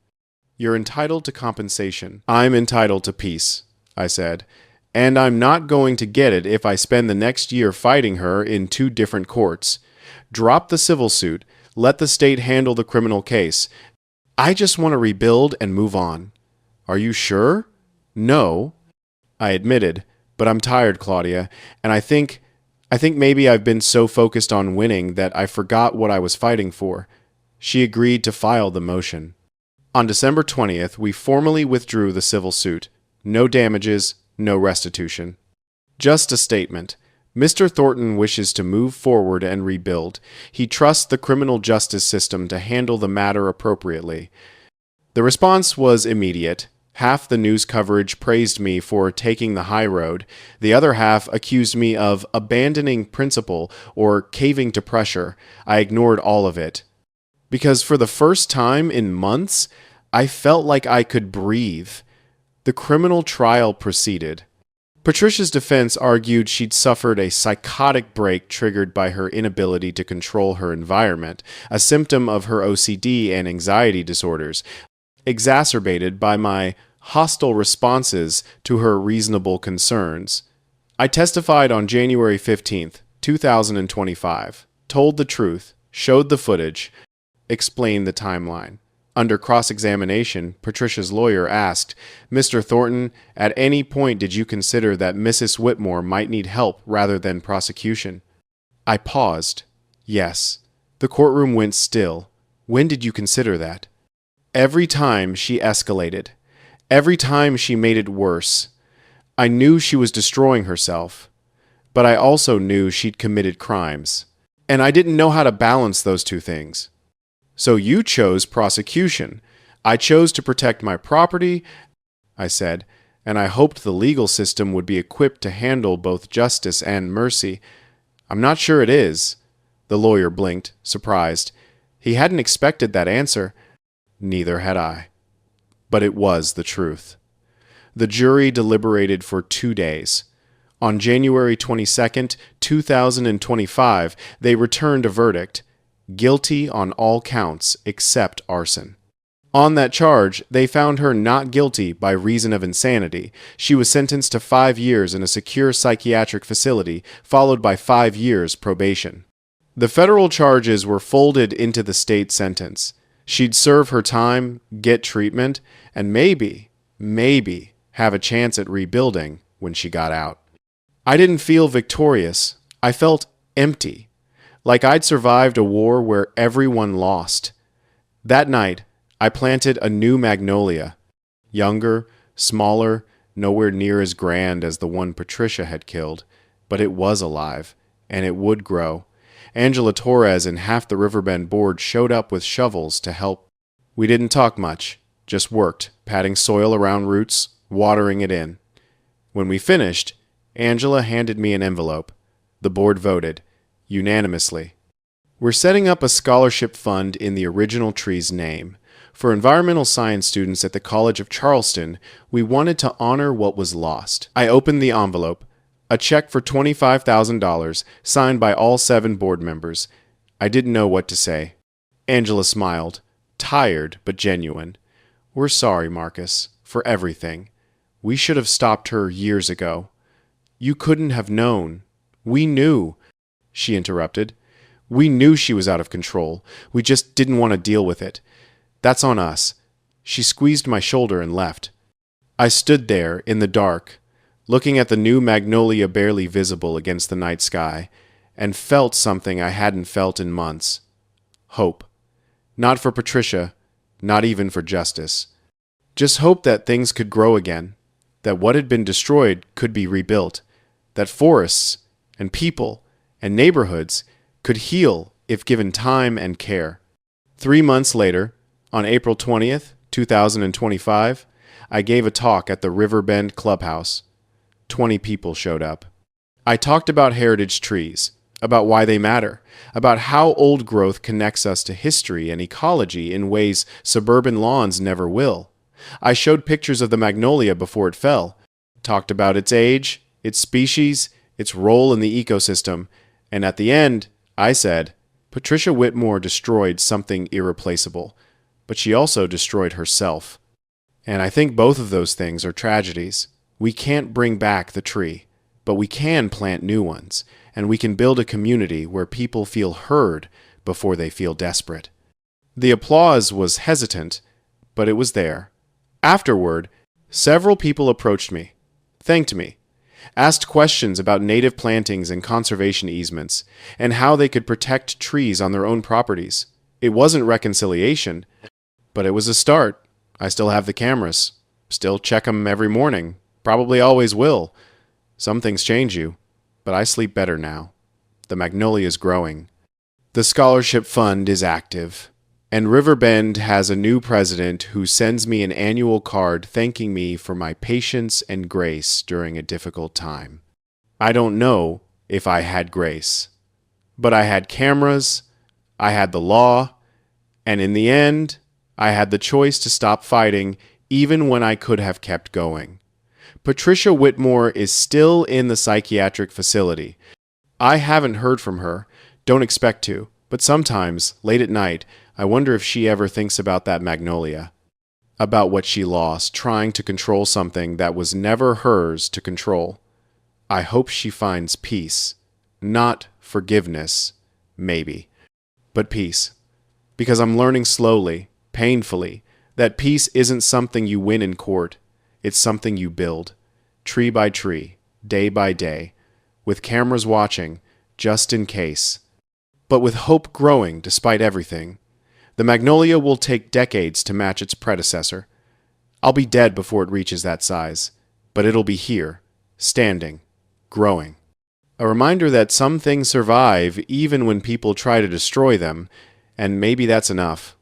You're entitled to compensation. I'm entitled to peace," I said. And I'm not going to get it if I spend the next year fighting her in 2 different courts. Drop the civil suit. Let the state handle the criminal case. I just want to rebuild and move on." "Are you sure?" "No," I admitted, "but I'm tired, Claudia, and I think maybe I've been so focused on winning that I forgot what I was fighting for." She agreed to file the motion. On December 20th, we formally withdrew the civil suit. No damages, no restitution. Just a statement. Mr. Thornton wishes to move forward and rebuild. He trusts the criminal justice system to handle the matter appropriately. The response was immediate. Half the news coverage praised me for taking the high road. The other half accused me of abandoning principle or caving to pressure. I ignored all of it. Because for the first time in months, I felt like I could breathe. The criminal trial proceeded. Patricia's defense argued she'd suffered a psychotic break triggered by her inability to control her environment, a symptom of her OCD and anxiety disorders, exacerbated by my hostile responses to her reasonable concerns. I testified on January 15th, 2025, told the truth, showed the footage, explained the timeline. Under cross-examination, Patricia's lawyer asked, "Mr. Thornton, at any point did you consider that Mrs. Whitmore might need help rather than prosecution?" I paused. "Yes." The courtroom went still. "When did you consider that?" "Every time she escalated. Every time she made it worse. I knew she was destroying herself, but I also knew she'd committed crimes. And I didn't know how to balance those two things." "So you chose prosecution. I chose to protect my property," I said, "and I hoped the legal system would be equipped to handle both justice and mercy." "I'm not sure it is." The lawyer blinked, surprised. He hadn't expected that answer. Neither had I. But it was the truth. The jury deliberated for 2 days. On January 22nd, 2025, they returned a verdict. Guilty on all counts except arson. On that charge, they found her not guilty by reason of insanity. She was sentenced to 5 years in a secure psychiatric facility, followed by 5 years probation. The federal charges were folded into the state sentence. She'd serve her time, get treatment, and maybe have a chance at rebuilding when she got out. I didn't feel victorious. I felt empty. Like I'd survived a war where everyone lost. That night, I planted a new magnolia. Younger, smaller, nowhere near as grand as the one Patricia had killed, but it was alive, and it would grow. Angela Torres and half the Riverbend board showed up with shovels to help. We didn't talk much, just worked, patting soil around roots, watering it in. When we finished, Angela handed me an envelope. The board voted. Unanimously. We're setting up a scholarship fund in the original tree's name. For environmental science students at the College of Charleston, we wanted to honor what was lost. I opened the envelope. A check for $25,000, signed by all 7 board members. I didn't know what to say. Angela smiled, tired but genuine. "We're sorry, Marcus, for everything. We should have stopped her years ago. You couldn't have known. We knew." She interrupted. "We knew she was out of control. We just didn't want to deal with it. That's on us." She squeezed my shoulder and left. I stood there in the dark, looking at the new magnolia barely visible against the night sky, and felt something I hadn't felt in months. Hope. Not for Patricia, not even for justice. Just hope that things could grow again, that what had been destroyed could be rebuilt, that forests and people and neighborhoods could heal if given time and care. 3 months later, on April 20th, 2025, I gave a talk at the Riverbend Clubhouse. 20 people showed up. I talked about heritage trees, about why they matter, about how old growth connects us to history and ecology in ways suburban lawns never will. I showed pictures of the magnolia before it fell, talked about its age, its species, its role in the ecosystem, and at the end, I said, Patricia Whitmore destroyed something irreplaceable, but she also destroyed herself. And I think both of those things are tragedies. We can't bring back the tree, but we can plant new ones, and we can build a community where people feel heard before they feel desperate. The applause was hesitant, but it was there. Afterward, several people approached me, thanked me, asked questions about native plantings and conservation easements, and how they could protect trees on their own properties. It wasn't reconciliation, but it was a start. I still have the cameras. Still check them every morning. Probably always will. Some things change you, but I sleep better now. The magnolia is growing. The scholarship fund is active. And Riverbend has a new president who sends me an annual card thanking me for my patience and grace during a difficult time. I don't know if I had grace, but I had cameras, I had the law, and in the end, I had the choice to stop fighting even when I could have kept going. Patricia Whitmore is still in the psychiatric facility. I haven't heard from her, don't expect to, but sometimes, late at night, I wonder if she ever thinks about that magnolia, about what she lost trying to control something that was never hers to control. I hope she finds peace, not forgiveness, maybe, but peace. Because I'm learning slowly, painfully, that peace isn't something you win in court. It's something you build, tree by tree, day by day, with cameras watching, just in case. But with hope growing despite everything. The magnolia will take decades to match its predecessor. I'll be dead before it reaches that size, but it'll be here, standing, growing. A reminder that some things survive even when people try to destroy them, and maybe that's enough.